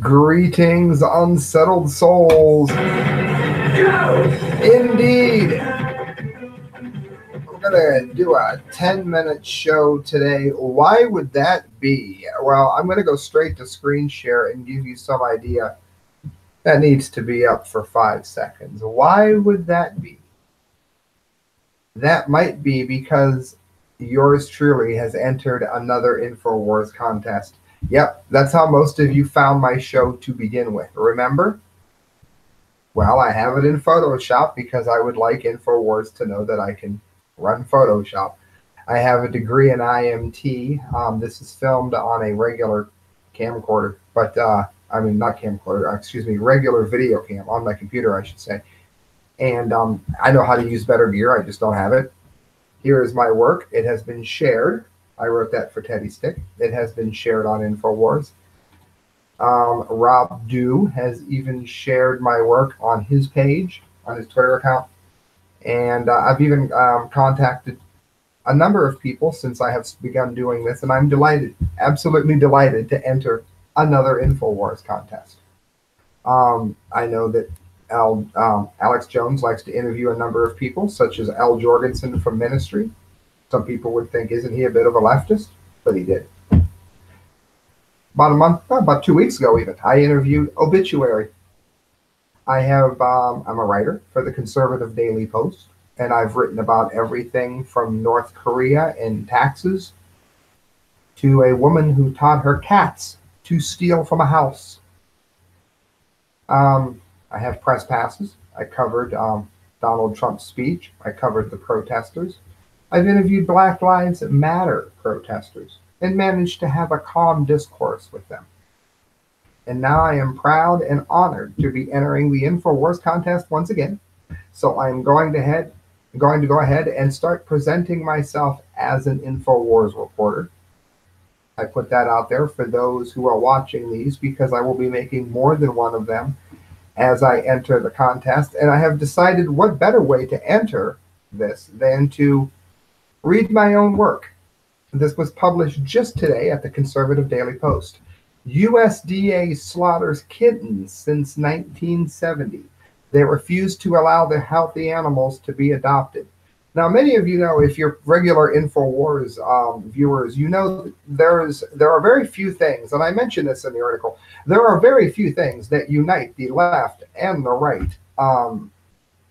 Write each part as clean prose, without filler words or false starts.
Greetings, unsettled souls. Indeed. We're going to do a 10-minute show today. Why would that be? Well, I'm going to go straight to screen share and give you some idea. That needs to be up for 5 seconds. Why would that be? That might be because yours truly has entered another Infowars contest. Yep, that's how most of you found my show to begin with. Remember? Well, I have it in Photoshop because I would like Infowars to know that I can run Photoshop. I have a degree in IMT. This is filmed on a regular camcorder, but I mean, not camcorder, excuse me, regular video cam on my computer, I should say. And I know how to use better gear. I just don't have it. Here is my work. It has been shared. I wrote that for Teddy Stick. It has been shared on Infowars. Rob Dew has even shared my work on his page, on his Twitter account. And I've even contacted a number of people since I have begun doing this. And I'm delighted, absolutely delighted to enter another Infowars contest. I know that Alex Jones likes to interview a number of people, such as Al Jorgensen from Ministry. Some people would think, isn't he a bit of a leftist? But he did. About 2 weeks ago even, I interviewed Obituary. I'm a writer for the Conservative Daily Post, and I've written about everything from North Korea and taxes to a woman who taught her cats to steal from a house. I have press passes. I covered Donald Trump's speech. I covered the protesters. I've interviewed Black Lives Matter protesters and managed to have a calm discourse with them. And now I am proud and honored to be entering the Infowars contest once again. So I'm going to go ahead and start presenting myself as an Infowars reporter. I put that out there for those who are watching these because I will be making more than one of them as I enter the contest. And I have decided what better way to enter this than to read my own work. This was published just today at the Conservative Daily Post. USDA slaughters kittens since 1970. They refuse to allow the healthy animals to be adopted. Now, many of you know, if you're regular Infowars viewers, you know there are very few things, and I mentioned this in the article, there are very few things that unite the left and the right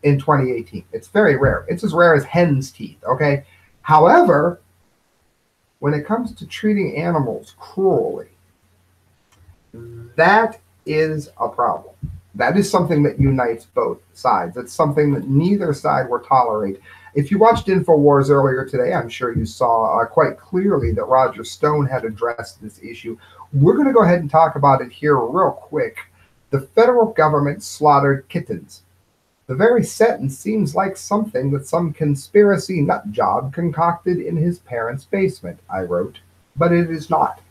in 2018. It's very rare. It's as rare as hen's teeth, okay? However, when it comes to treating animals cruelly, that is a problem. That is something that unites both sides. It's something that neither side will tolerate. If you watched Infowars earlier today, I'm sure you saw quite clearly that Roger Stone had addressed this issue. We're going to go ahead and talk about it here real quick. The federal government slaughtered kittens. The very sentence seems like something that some conspiracy nut job concocted in his parents' basement, I wrote, but it is not.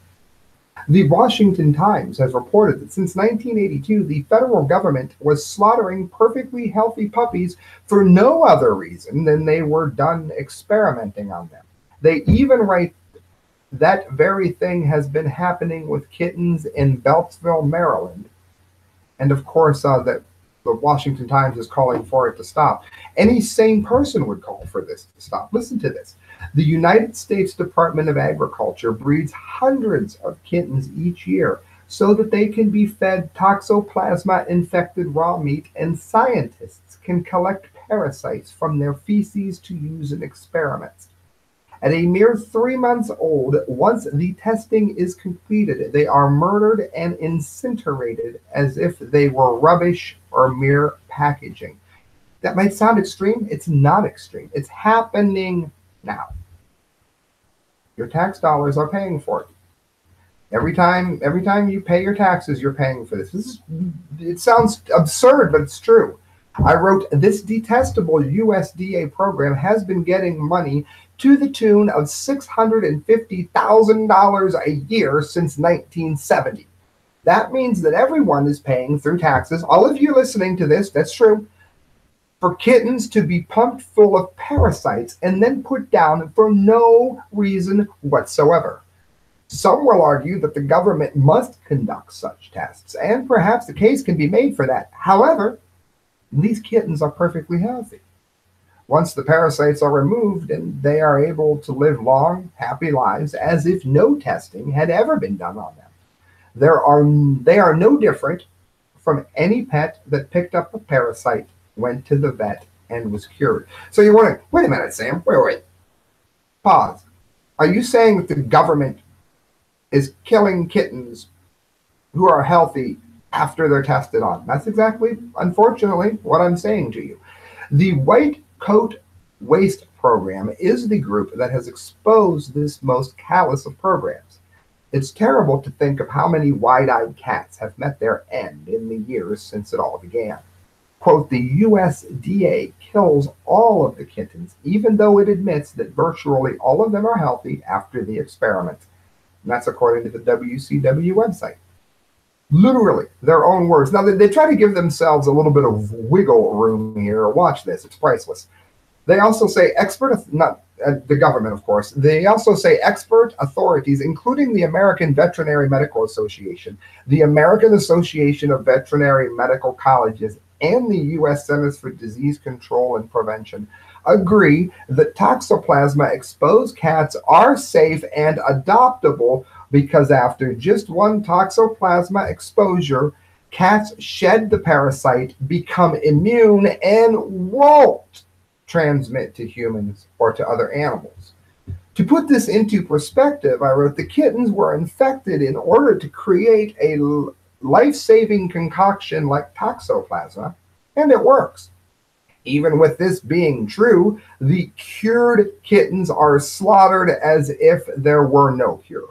The Washington Times has reported that since 1982, the federal government was slaughtering perfectly healthy puppies for no other reason than they were done experimenting on them. They even write that very thing has been happening with kittens in Beltsville, Maryland. And of course, that the Washington Times is calling for it to stop. Any sane person would call for this to stop. Listen to this. The United States Department of Agriculture breeds hundreds of kittens each year so that they can be fed toxoplasma-infected raw meat, and scientists can collect parasites from their feces to use in experiments. At a mere 3 months old, once the testing is completed, they are murdered and incinerated as if they were rubbish or mere packaging. That might sound extreme. It's not extreme. It's happening now. Your tax dollars are paying for it. Every time you pay your taxes, you're paying for this. It sounds absurd, but it's true. I wrote, this detestable USDA program has been getting money to the tune of $650,000 a year since 1970. That means that everyone is paying through taxes. All of you listening to this, that's true, for kittens to be pumped full of parasites and then put down for no reason whatsoever. Some will argue that the government must conduct such tests, and perhaps a case can be made for that. However, these kittens are perfectly healthy. Once the parasites are removed, and they are able to live long, happy lives as if no testing had ever been done on them. They are no different from any pet that picked up a parasite, went to the vet, and was cured. So you're wondering, wait a minute, Sam, wait. Pause. Are you saying that the government is killing kittens who are healthy after they're tested on? That's exactly, unfortunately, what I'm saying to you. The White Coat Waste Program is the group that has exposed this most callous of programs. It's terrible to think of how many wide-eyed cats have met their end in the years since it all began. Quote, the USDA kills all of the kittens, even though it admits that virtually all of them are healthy after the experiment. And that's according to the WCW website. Literally, their own words. Now, they try to give themselves a little bit of wiggle room here. Watch this. It's priceless. They also say not the government, of course. They also say expert authorities, including the American Veterinary Medical Association, the American Association of Veterinary Medical Colleges, and the U.S. Centers for Disease Control and Prevention, agree that Toxoplasma exposed cats are safe and adoptable because after just one Toxoplasma exposure, cats shed the parasite, become immune, and won't transmit to humans or to other animals. To put this into perspective, I wrote, the kittens were infected in order to create a life-saving concoction like Toxoplasma, and it works. Even with this being true, the cured kittens are slaughtered as if there were no cure.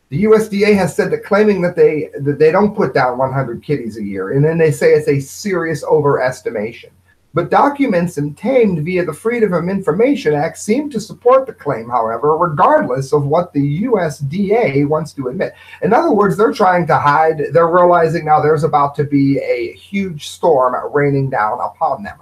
The USDA has said that claiming that they don't put down 100 kitties a year, and then they say it's a serious overestimation. But documents obtained via the Freedom of Information Act seem to support the claim, however, regardless of what the USDA wants to admit. In other words, they're trying to hide. They're realizing now there's about to be a huge storm raining down upon them.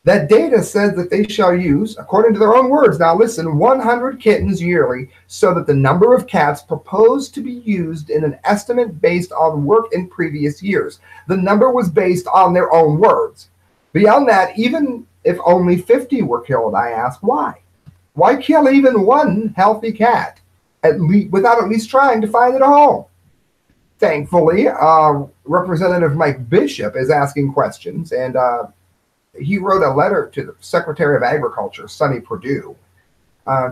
That data says that they shall use, according to their own words, now listen, 100 kittens yearly, so that the number of cats proposed to be used in an estimate based on work in previous years. The number was based on their own words. Beyond that, even if only 50 were killed, I ask why? Why kill even one healthy cat without at least trying to find it a home? Thankfully, Representative Mike Bishop is asking questions, and he wrote a letter to the Secretary of Agriculture, Sonny Perdue,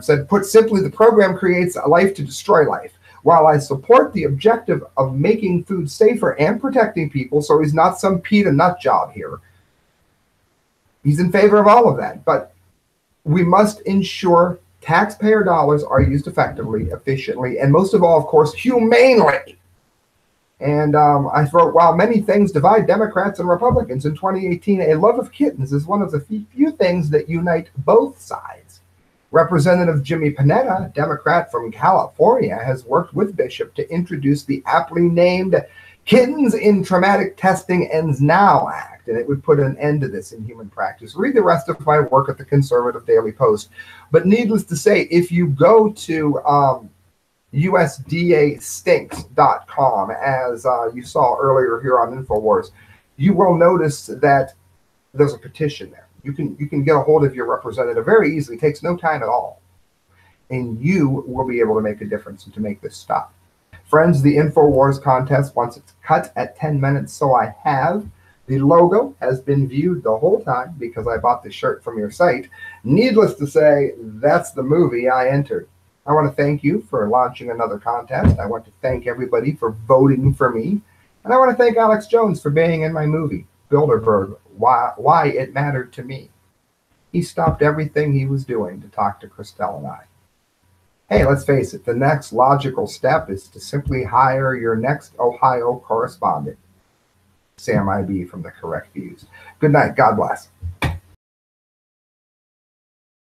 said, put simply, the program creates a life to destroy life. While I support the objective of making food safer and protecting people, so he's not some Pete a nut job here, he's in favor of all of that. But we must ensure taxpayer dollars are used effectively, efficiently, and most of all, of course, humanely. And I wrote, while many things divide Democrats and Republicans in 2018, a love of kittens is one of the few things that unite both sides. Representative Jimmy Panetta, Democrat from California, has worked with Bishop to introduce the aptly named Kittens in Traumatic Testing Ends Now Act, and it would put an end to this in human practice. Read the rest of my work at the Conservative Daily Post. But needless to say, if you go to USDAstinks.com, as you saw earlier here on Infowars, you will notice that there's a petition there. You can get a hold of your representative very easily. It takes no time at all. And you will be able to make a difference and to make this stop. Friends, the Infowars contest wants its cut at 10 minutes, so I have. The logo has been viewed the whole time because I bought the shirt from your site. Needless to say, that's the movie I entered. I want to thank you for launching another contest. I want to thank everybody for voting for me. And I want to thank Alex Jones for being in my movie, Bilderberg, Why It Mattered to Me. He stopped everything he was doing to talk to Christelle and I. Hey, let's face it, the next logical step is to simply hire your next Ohio correspondent. Sam IB from The Correct Views. Good night. God bless.